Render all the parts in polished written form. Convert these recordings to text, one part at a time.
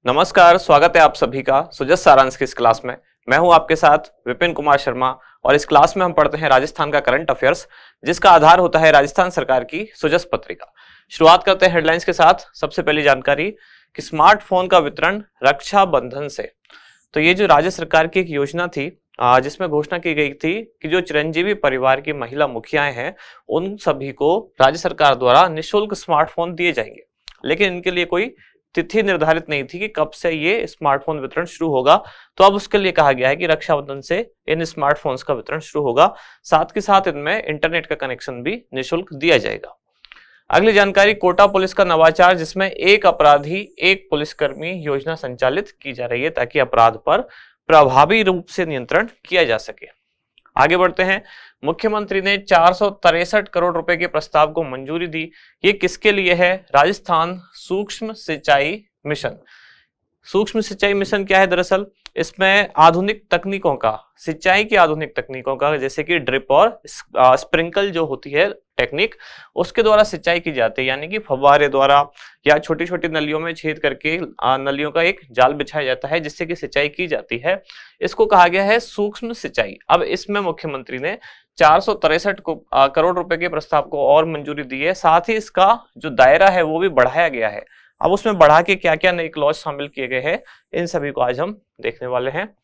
नमस्कार, स्वागत है आप सभी का सुजस सारांश की इस क्लास में। मैं हूं आपके साथ विपिन कुमार शर्मा और इस क्लास में हम पढ़ते हैं राजस्थान का करंट अफेयर्स, जिसका आधार होता है राजस्थान सरकार की सुजस पत्रिका। शुरुआत करते हैं हेडलाइंस के साथ। सबसे पहली जानकारी कि स्मार्टफोन का वितरण रक्षाबंधन से। तो ये जो राज्य सरकार की एक योजना थी जिसमें घोषणा की गई थी कि जो चिरंजीवी परिवार की महिला मुखियाएं हैं उन सभी को राज्य सरकार द्वारा निःशुल्क स्मार्टफोन दिए जाएंगे, लेकिन इनके लिए कोई तिथि निर्धारित नहीं थी कि कब से ये स्मार्टफोन वितरण शुरू होगा। तो अब उसके लिए कहा गया है कि रक्षाबंधन से इन स्मार्टफोन्स का वितरण शुरू होगा, साथ के साथ इनमें इंटरनेट का कनेक्शन भी निःशुल्क दिया जाएगा। अगली जानकारी कोटा पुलिस का नवाचार, जिसमें एक अपराधी एक पुलिसकर्मी योजना संचालित की जा रही है ताकि अपराध पर प्रभावी रूप से नियंत्रण किया जा सके। आगे बढ़ते हैं। मुख्यमंत्री ने 463 करोड़ रुपए के प्रस्ताव को मंजूरी दी। ये किसके लिए है? राजस्थान सूक्ष्म सिंचाई मिशन। सूक्ष्म सिंचाई मिशन क्या है? दरअसल इसमें आधुनिक तकनीकों का, सिंचाई की आधुनिक तकनीकों का, जैसे कि ड्रिप और स्प्रिंकल जो होती है टेक्निक, उसके द्वारा सिंचाई की जाती है, यानी कि फव्वारे द्वारा या छोटी छोटी नलियों में छेद करके नलियों का एक जाल बिछाया जाता है जिससे कि सिंचाई की जाती है। इसको कहा गया है सूक्ष्म सिंचाई। अब इसमें मुख्यमंत्री ने 463 करोड़ रुपए के प्रस्ताव को और मंजूरी दी है, साथ ही इसका जो दायरा है वो भी बढ़ाया गया है। अब उसमें बढ़ा के क्या क्या नए क्लॉज शामिल किए गए हैं, इन सभी को आज हम देखने वाले हैं।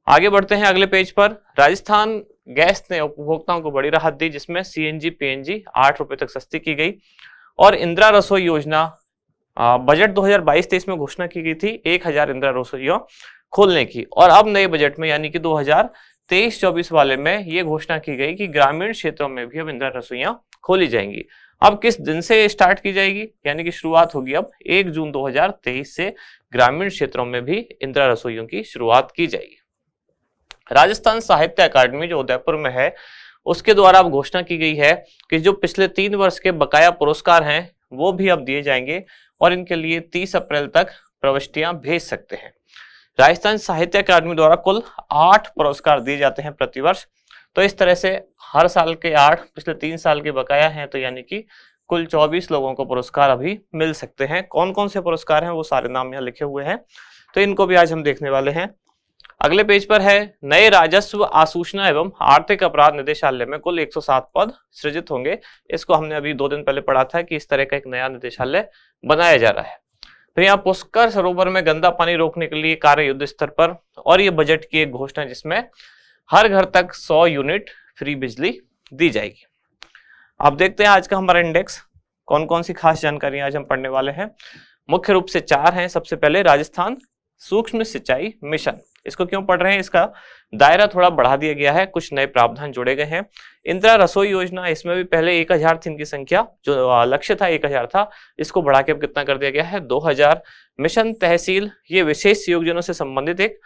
आगे बढ़ते हैं अगले पेज पर। राजस्थान गैस ने उपभोक्ताओं को बड़ी राहत दी, जिसमें सीएनजी पीएनजी 8 रुपए तक सस्ती की गई। और इंदिरा रसोई योजना, बजट 2022-23 में घोषणा की गई थी 1000 इंदिरा रसोइयां खोलने की, और अब नए बजट में यानी कि 2023-24 वाले में ये घोषणा की गई कि ग्रामीण क्षेत्रों में भी अब इंदिरा रसोइयां खोली जाएंगी। अब किस दिन से स्टार्ट की जाएगी? यानी कि शुरुआत होगी अब 1 जून 2023 से ग्रामीण क्षेत्रों में भी इंदिरा रसोइयों की शुरुआत की जाएगी। राजस्थान साहित्य अकादमी जो उदयपुर में है, उसके द्वारा अब घोषणा की गई है कि जो पिछले 3 वर्ष के बकाया पुरस्कार हैं वो भी अब दिए जाएंगे, और इनके लिए 30 अप्रैल तक प्रविष्टियां भेज सकते हैं। राजस्थान साहित्य अकादमी द्वारा कुल 8 पुरस्कार दिए जाते हैं प्रतिवर्ष। तो इस तरह से हर साल के 8, पिछले 3 साल के बकाया हैं, तो यानी कि कुल 24 लोगों को पुरस्कार अभी मिल सकते हैं। कौन कौन से पुरस्कार हैं वो सारे नाम यहाँ लिखे हुए हैं, तो इनको भी आज हम देखने वाले हैं। अगले पेज पर है नए राजस्व आसूचना एवं आर्थिक अपराध निदेशालय में कुल 107 पद सृजित होंगे। इसको हमने अभी 2 दिन पहले पढ़ा था कि इस तरह का एक नया निदेशालय बनाया जा रहा है। फिर यहाँ पुष्कर सरोवर में गंदा पानी रोकने के लिए कार्य युद्ध स्तर पर, और ये बजट की एक घोषणा जिसमें हर घर तक 100 यूनिट फ्री बिजली दी जाएगी। अब देखते हैं आज का हमारा इंडेक्स, कौन कौन सी खास जानकारी आज हम पढ़ने वाले हैं। मुख्य रूप से 4 हैं। सबसे पहले राजस्थान सूक्ष्म सिंचाई मिशन। इसको क्यों पढ़ रहे हैं? इसका दायरा थोड़ा बढ़ा दिया गया है, कुछ नए प्रावधान जोड़े गए हैं। इंदिरा रसोई योजना, इसमें भी पहले 1000 थी इनकी संख्या, जो लक्ष्य था 1000 था, इसको बढ़ा के अब कितना कर दिया गया है? 2000। मिशन तहसील, ये विशेष योजनाओं से संबंधित एक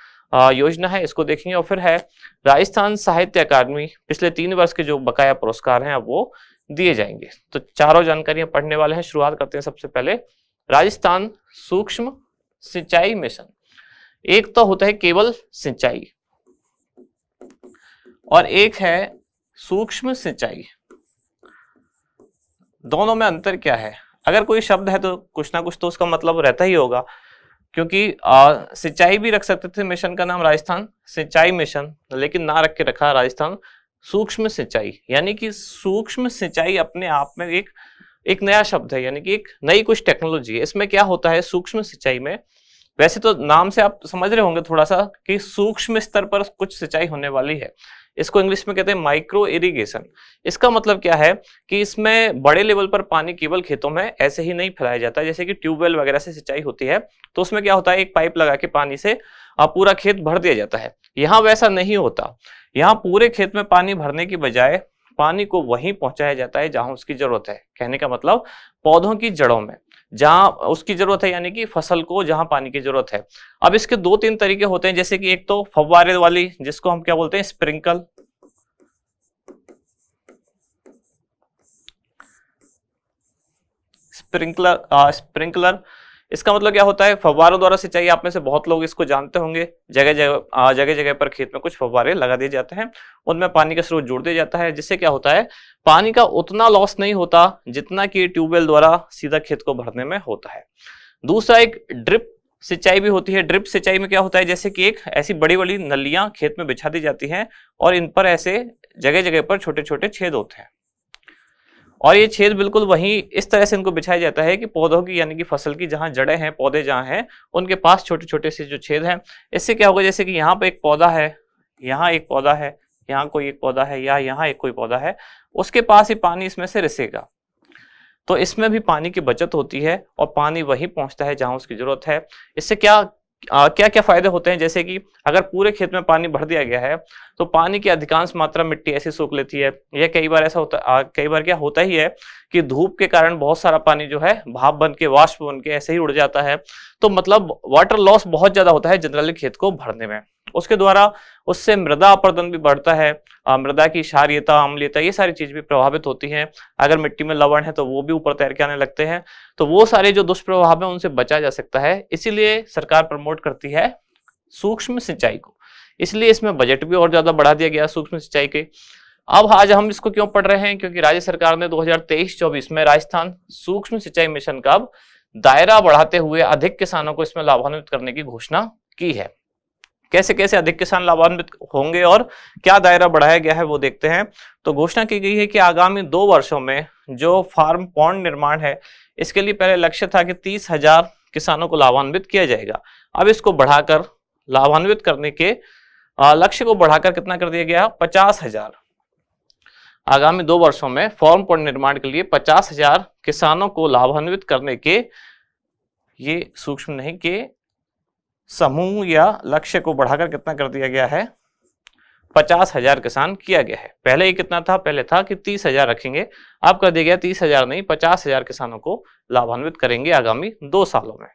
योजना है, इसको देखेंगे। और फिर है राजस्थान साहित्य अकादमी, पिछले 3 वर्ष के जो बकाया पुरस्कार हैं अब वो दिए जाएंगे। तो चारों जानकारियां पढ़ने वाले हैं। शुरुआत करते हैं सबसे पहले राजस्थान सूक्ष्म सिंचाई मिशन। एक तो होता है केवल सिंचाई और एक है सूक्ष्म सिंचाई। दोनों में अंतर क्या है? अगर कोई शब्द है तो कुछ ना कुछ तो उसका मतलब रहता ही होगा, क्योंकि सिंचाई भी रख सकते थे मिशन का नाम राजस्थान सिंचाई मिशन, लेकिन ना रख के रखा राजस्थान सूक्ष्म सिंचाई। यानी कि सूक्ष्म सिंचाई अपने आप में एक नया शब्द है, यानी कि एक नई कुछ टेक्नोलॉजी है। इसमें क्या होता है सूक्ष्म सिंचाई में? वैसे तो नाम से आप समझ रहे होंगे थोड़ा सा कि सूक्ष्म स्तर पर कुछ सिंचाई होने वाली है। इसको इंग्लिश में कहते हैं माइक्रो इरिगेशन। इसका मतलब क्या है कि इसमें बड़े लेवल पर पानी केवल खेतों में ऐसे ही नहीं फैलाया जाता, जैसे कि ट्यूबवेल वगैरह से सिंचाई होती है तो उसमें क्या होता है, एक पाइप लगा के पानी से पूरा खेत भर दिया जाता है। यहाँ वैसा नहीं होता। यहाँ पूरे खेत में पानी भरने की बजाय पानी को वहीं पहुंचाया जाता है जहां उसकी जरूरत है। कहने का मतलब पौधों की जड़ों में जहां उसकी जरूरत है, यानी कि फसल को जहां पानी की जरूरत है। अब इसके 2-3 तरीके होते हैं, जैसे कि एक तो फव्वारे वाली, जिसको हम क्या बोलते हैं? स्प्रिंकलर। इसका मतलब क्या होता है? फव्वारों द्वारा सिंचाई। आप में से बहुत लोग इसको जानते होंगे। जगह जगह पर खेत में कुछ फव्वारे लगा दिए जाते हैं, उनमें पानी का स्रोत जोड़ दिया जाता है, जिससे क्या होता है, पानी का उतना लॉस नहीं होता जितना कि ट्यूबवेल द्वारा सीधा खेत को भरने में होता है। दूसरा एक ड्रिप सिंचाई भी होती है। ड्रिप सिंचाई में क्या होता है, जैसे कि एक ऐसी बड़ी बड़ी नलियां खेत में बिछा दी जाती हैं और इन पर ऐसे जगह जगह पर छोटे छोटे छेद होते हैं और ये छेद बिल्कुल वही इस तरह से इनको बिछाया जाता है कि पौधों की यानी कि फसल की जहां जड़ें हैं, पौधे जहां हैं, उनके पास छोटे छोटे से जो छेद हैं, इससे क्या होगा, जैसे कि यहाँ पे एक पौधा है, यहाँ एक पौधा है, यहाँ कोई एक पौधा है या यहाँ एक कोई पौधा है, उसके पास ही पानी इसमें से रिसेगा, तो इसमें भी पानी की बचत होती है और पानी वहीं पहुंचता है जहां उसकी जरूरत है। इससे क्या क्या क्या फायदे होते हैं, जैसे कि अगर पूरे खेत में पानी भर दिया गया है तो पानी की अधिकांश मात्रा मिट्टी ऐसे सोख लेती है, या कई बार ऐसा होता कई बार क्या होता ही है कि धूप के कारण बहुत सारा पानी जो है भाप बन के, वाष्प बन के ऐसे ही उड़ जाता है, तो मतलब वाटर लॉस बहुत ज्यादा होता है जनरली खेत को भरने में। उसके द्वारा उससे मृदा अपरदन भी बढ़ता है, मृदा की क्षारीयता, अम्लीयता, ये सारी चीज भी प्रभावित होती हैं। अगर मिट्टी में लवण है तो वो भी ऊपर तैर के आने लगते हैं, तो वो सारे जो दुष्प्रभाव हैं उनसे बचा जा सकता है। इसीलिए सरकार प्रमोट करती है सूक्ष्म सिंचाई को, इसलिए इसमें बजट भी और ज्यादा बढ़ा दिया गया सूक्ष्म सिंचाई के। अब आज हम इसको क्यों पढ़ रहे हैं, क्योंकि राज्य सरकार ने 2023-24 में राजस्थान सूक्ष्म सिंचाई मिशन का दायरा बढ़ाते हुए अधिक किसानों को इसमें लाभान्वित करने की घोषणा की है। कैसे कैसे अधिक किसान लाभान्वित होंगे और क्या दायरा बढ़ाया गया है वो देखते हैं। तो घोषणा की गई है कि आगामी 2 वर्षों में जो फार्म पॉन्ड निर्माण है, इसके लिए पहले लक्ष्य था कि 30,000 किसानों को लाभान्वित किया जाएगा। अब इसको बढ़ाकर लाभान्वित करने के लक्ष्य को बढ़ाकर कितना कर दिया गया, 50,000। आगामी 2 वर्षों में फार्म पॉन्ड निर्माण के लिए 50,000 किसानों को लाभान्वित करने के, ये सूक्ष्म नहीं के समूह या लक्ष्य को बढ़ाकर कितना कर दिया गया है, 50,000 किसान किया गया है। पहले ये कितना था, पहले था कि 30,000 रखेंगे, अब कर दिया गया 30,000 नहीं 50,000 किसानों को लाभान्वित करेंगे आगामी 2 सालों में।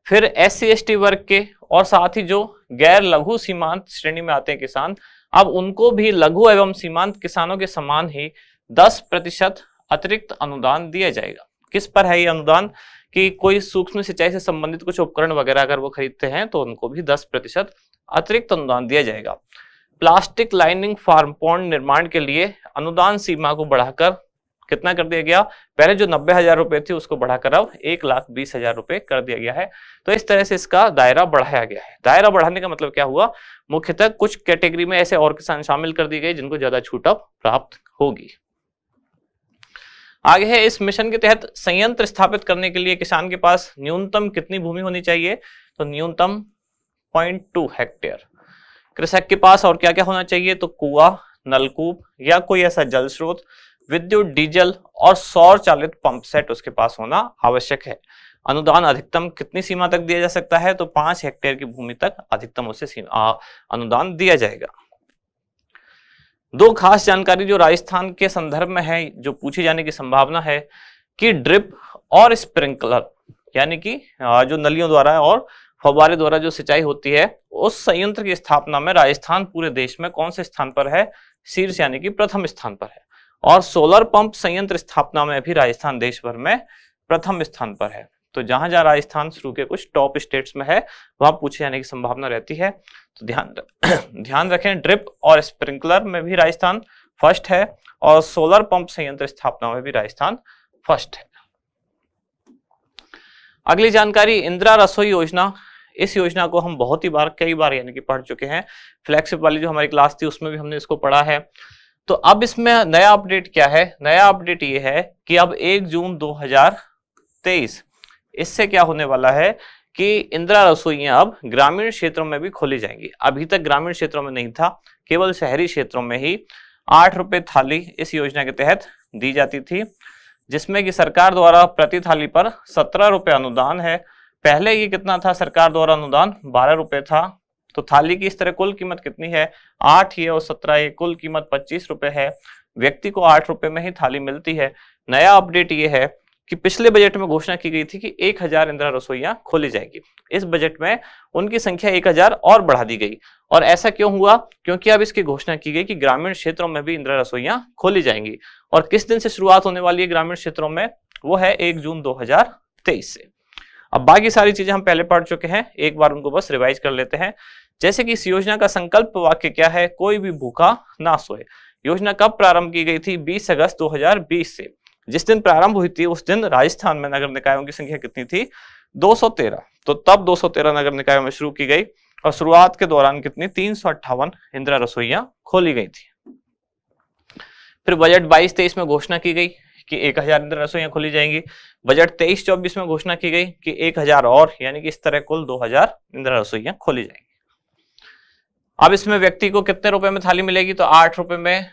फिर SC/ST वर्ग के और साथ ही जो गैर लघु सीमांत श्रेणी में आते हैं किसान, अब उनको भी लघु एवं सीमांत किसानों के समान ही 10% अतिरिक्त अनुदान दिया जाएगा। किस पर है ये अनुदान, कि कोई सूक्ष्म सिंचाई से संबंधित कुछ उपकरण वगैरह अगर वो खरीदते हैं तो उनको भी 10% अतिरिक्त अनुदान दिया जाएगा। प्लास्टिक लाइनिंग फार्म पॉन्ड निर्माण के लिए अनुदान सीमा को बढ़ाकर कितना कर दिया गया, पहले जो 90,000 रुपए थी उसको बढ़ाकर अब 1,20,000 रुपए कर दिया गया है। तो इस तरह से इसका दायरा बढ़ाया गया है। दायरा बढ़ाने का मतलब क्या हुआ, मुख्यतः कुछ कैटेगरी में ऐसे और किसान शामिल कर दिए गए जिनको ज्यादा छूट अब प्राप्त होगी। आगे है, इस मिशन के तहत संयंत्र स्थापित करने के लिए किसान के पास न्यूनतम कितनी भूमि होनी चाहिए, तो न्यूनतम 0.2 हेक्टेयर। कृषक के पास और क्या क्या होना चाहिए, तो कुआं, नलकूप या कोई ऐसा जल स्रोत, विद्युत, डीजल और सौर चालित पंप सेट उसके पास होना आवश्यक है। अनुदान अधिकतम कितनी सीमा तक दिया जा सकता है, तो 5 हेक्टेयर की भूमि तक अधिकतम उसे अनुदान दिया जाएगा। 2 खास जानकारी जो राजस्थान के संदर्भ में है, जो पूछी जाने की संभावना है कि ड्रिप और स्प्रिंकलर यानी कि जो नलियों द्वारा और फव्वारे द्वारा जो सिंचाई होती है, उस संयंत्र की स्थापना में राजस्थान पूरे देश में कौन से स्थान पर है, शीर्ष यानी कि प्रथम स्थान पर है। और सोलर पंप संयंत्र स्थापना में भी राजस्थान देश भर में प्रथम स्थान पर है। तो जहां जहां राजस्थान शुरू के कुछ टॉप स्टेट्स में है वहां पूछे जाने की संभावना रहती है। तो ध्यान रखें, ड्रिप और स्प्रिंकलर में भी राजस्थान फर्स्ट है और सोलर पंप संयंत्र स्थापना में भी राजस्थान फर्स्ट है। अगली जानकारी, इंदिरा रसोई योजना। इस योजना को हम बहुत ही कई बार यानी कि पढ़ चुके हैं। फ्लैगशिप वाली जो हमारी क्लास थी उसमें भी हमने इसको पढ़ा है। तो अब इसमें नया अपडेट क्या है, नया अपडेट ये है कि अब 1 जून 2023 इससे क्या होने वाला है कि इंदिरा रसोइयां अब ग्रामीण क्षेत्रों में भी खोली जाएंगी। अभी तक ग्रामीण क्षेत्रों में नहीं था, केवल शहरी क्षेत्रों में ही 8 रुपए थाली इस योजना के तहत दी जाती थी, जिसमें कि सरकार द्वारा प्रति थाली पर 17 रुपए अनुदान है। पहले ये कितना था, सरकार द्वारा अनुदान 12 रुपए था। तो थाली की इस तरह कुल कीमत कितनी है, 8 ये और 17 ये, कुल कीमत 25 रुपए है। व्यक्ति को 8 रुपए में ही थाली मिलती है। नया अपडेट ये है कि पिछले बजट में घोषणा की गई थी कि 1000 इंदिरा रसोइयां खोली जाएगी। इस बजट में उनकी संख्या 1000 और बढ़ा दी गई। और ऐसा क्यों हुआ, क्योंकि अब इसकी घोषणा की गई कि ग्रामीण क्षेत्रों में भी इंदिरा रसोइयां खोली जाएंगी। और किस दिन से शुरुआत होने वाली है ग्रामीण क्षेत्रों में, वो है 1 जून 2023 से। अब बाकी सारी चीजें हम पहले पढ़ चुके हैं, एक बार उनको बस रिवाइज कर लेते हैं। जैसे कि इस योजना का संकल्प वाक्य क्या है, कोई भी भूखा ना सोए। योजना कब प्रारंभ की गई थी, 20 अगस्त 2020 से। जिस दिन प्रारंभ हुई थी उस दिन राजस्थान में नगर निकायों की संख्या कितनी थी, 213, तो तब 213 नगर निकायों में शुरू की गई और शुरुआत के दौरान कितनी 358 इंदिरा रसोइयां खोली गई थी। फिर बजट 22-23 में घोषणा की गई कि 1000 इंदिरा रसोइयां खोली जाएंगी। बजट 23-24 में घोषणा की गई कि 1000 और, यानी कि इस तरह कुल 2000 इंदिरा रसोइयां खोली जाएंगी। अब इसमें व्यक्ति को कितने रुपए में थाली मिलेगी, तो 8 रुपए में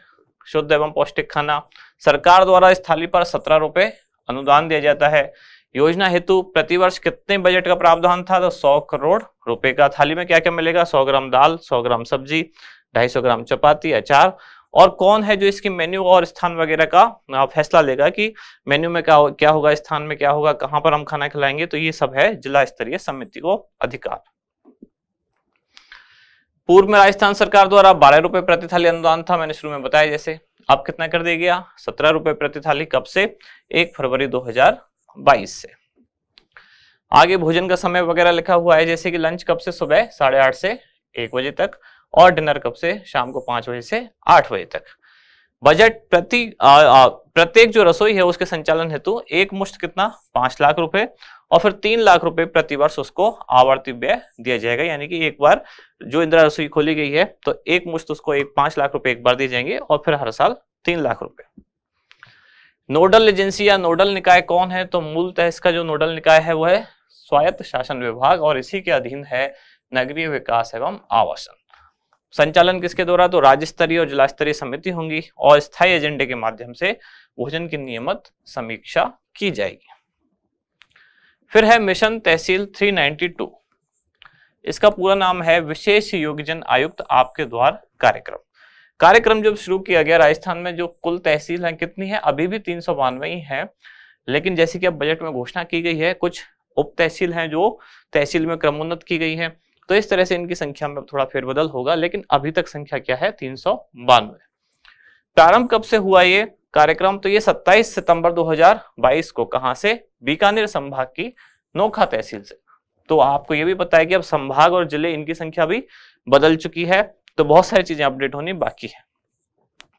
शुद्ध एवं पौष्टिक खाना। सरकार द्वारा इस थाली पर 17 रुपए अनुदान दिया जाता है। योजना हेतु प्रतिवर्ष कितने बजट का प्रावधान था, तो 100 करोड़ रुपए का। थाली में क्या क्या मिलेगा, 100 ग्राम दाल, 100 ग्राम सब्जी, 250 ग्राम चपाती, अचार। और कौन है जो इसकी मेन्यू और स्थान वगैरह का फैसला लेगा कि मेन्यू में क्या होगा, स्थान में क्या होगा, कहां पर हम खाना खिलाएंगे, तो ये सब है जिला स्तरीय समिति को अधिकार। पूर्व में राजस्थान सरकार द्वारा 12 रुपए प्रति थाली अनुदान था, मैंने शुरू में बताया जैसे। अब कितना कर दिया गया, 17 रुपए प्रति थाली। कब से, 1 फरवरी 2022 से। आगे भोजन का समय वगैरह लिखा हुआ है, जैसे कि लंच कब से, सुबह 8:30 से 1 बजे तक, और डिनर कब से, शाम को 5 बजे से 8 बजे तक। बजट प्रत्येक जो रसोई है उसके संचालन हेतु एक मुश्त कितना, 5 लाख रुपए, और फिर 3 लाख रुपए प्रति वर्ष उसको आवर्ती व्यय दिया जाएगा। यानी कि एक बार जो इंदिरा रसोई खोली गई है तो एक मुश्त उसको 5 लाख रुपए एक बार दिए जाएंगे, और फिर हर साल 3 लाख रुपए। नोडल एजेंसी या नोडल निकाय कौन है, तो मूलतः इसका जो नोडल निकाय है वो है स्वायत्त शासन विभाग, और इसी के अधीन है नगरीय विकास एवं आवासन। संचालन किसके द्वारा, तो राज्य स्तरीय और जिला स्तरीय समिति होंगी, और स्थायी एजेंडे के माध्यम से भोजन की नियमित समीक्षा की जाएगी। फिर है मिशन तहसील 392। इसका पूरा नाम है विशेष योग्यजन आयुक्त आपके द्वार कार्यक्रम। कार्यक्रम जब शुरू किया गया, राजस्थान में जो कुल तहसील है कितनी है, अभी भी 392 ही है, लेकिन जैसे कि अब बजट में घोषणा की गई है, कुछ उप तहसील हैं जो तहसील में क्रमोन्नत की गई है, तो इस तरह से इनकी संख्या में थोड़ा फेरबदल होगा, लेकिन अभी तक संख्या क्या है, 392। प्रारंभ कब से हुआ ये कार्यक्रम, तो ये 27 सितंबर 2022 को, कहां से, बीकानेर संभाग की नोखा तहसील से। तो आपको ये भी पता है कि अब संभाग और जिले इनकी संख्या भी बदल चुकी है, तो बहुत सारी चीजें अपडेट होनी बाकी है।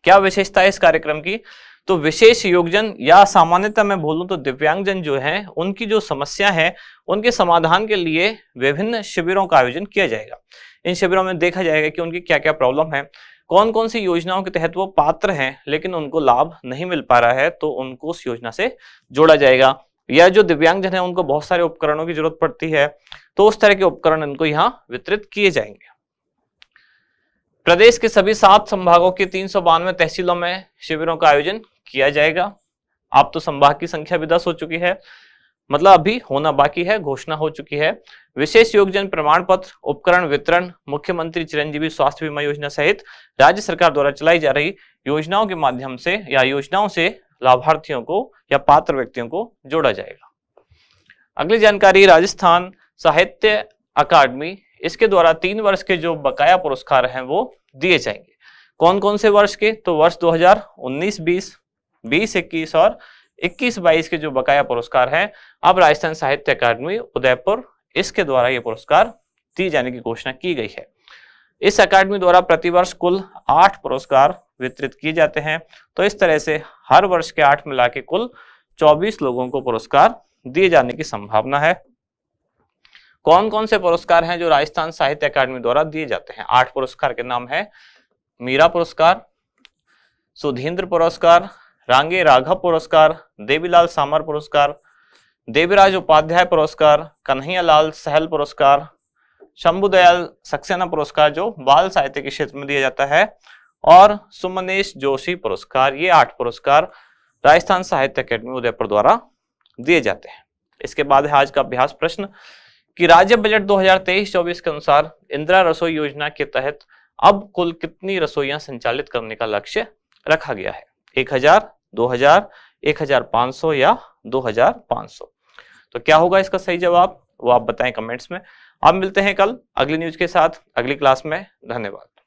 क्या विशेषता है इस कार्यक्रम की, तो विशेष योगजन या सामान्यतः मैं बोलूं तो दिव्यांगजन जो हैं उनकी जो समस्या है उनके समाधान के लिए विभिन्न शिविरों का आयोजन किया जाएगा। इन शिविरों में देखा जाएगा कि उनकी क्या क्या प्रॉब्लम है, कौन कौन सी योजनाओं के तहत वो पात्र हैं लेकिन उनको लाभ नहीं मिल पा रहा है, तो उनको उस योजना से जोड़ा जाएगा। या जो दिव्यांगजन है उनको बहुत सारे उपकरणों की जरूरत पड़ती है, तो उस तरह के उपकरण इनको यहाँ वितरित किए जाएंगे। प्रदेश के सभी 7 संभागों के 392 तहसीलों में शिविरों का आयोजन किया जाएगा। अब तो संभाग की संख्या भी 10 हो चुकी है, मतलब अभी होना बाकी है, घोषणा हो चुकी है। विशेष योगजन प्रमाण पत्र उपकरण वितरण मुख्यमंत्री चिरंजीवी स्वास्थ्य बीमा योजना सहित राज्य सरकार द्वारा चलाई जा रही योजनाओं के माध्यम से या योजनाओं से लाभार्थियों को या पात्र व्यक्तियों को जोड़ा जाएगा। अगली जानकारी, राजस्थान साहित्य अकादमी, इसके द्वारा 3 वर्ष के जो बकाया पुरस्कार हैं वो दिए जाएंगे। कौन कौन से वर्ष के, तो वर्ष 2019-20, 20-21 और 21-22 के जो बकाया पुरस्कार हैं, अब राजस्थान साहित्य अकादमी उदयपुर, इसके द्वारा ये पुरस्कार दिए जाने की घोषणा की गई है। इस अकादमी द्वारा प्रतिवर्ष कुल 8 पुरस्कार वितरित किए जाते हैं, तो इस तरह से हर वर्ष के 8 मिला के कुल 24 लोगों को पुरस्कार दिए जाने की संभावना है। कौन कौन से पुरस्कार हैं जो राजस्थान साहित्य अकादमी द्वारा दिए जाते हैं? 8 पुरस्कार के नाम है, मीरा पुरस्कार, सुधींद्र पुरस्कार, रांगे राघव पुरस्कार, देवीलाल सामर पुरस्कार, देवीराज उपाध्याय पुरस्कार, कन्हैयालाल सहल पुरस्कार, शंभुदयाल सक्सेना पुरस्कार जो बाल साहित्य के क्षेत्र में दिया जाता है, और सुमनेश जोशी पुरस्कार। ये 8 पुरस्कार राजस्थान साहित्य अकादमी उदयपुर द्वारा दिए जाते हैं। इसके बाद है आज का अभ्यास प्रश्न कि राज्य बजट 2023-24 के अनुसार इंदिरा रसोई योजना के तहत अब कुल कितनी रसोइयां संचालित करने का लक्ष्य रखा गया है? 1000, 2000, 1500 या 2500? तो क्या होगा इसका सही जवाब, वो आप बताएं कमेंट्स में। अब मिलते हैं कल अगली न्यूज के साथ अगली क्लास में। धन्यवाद।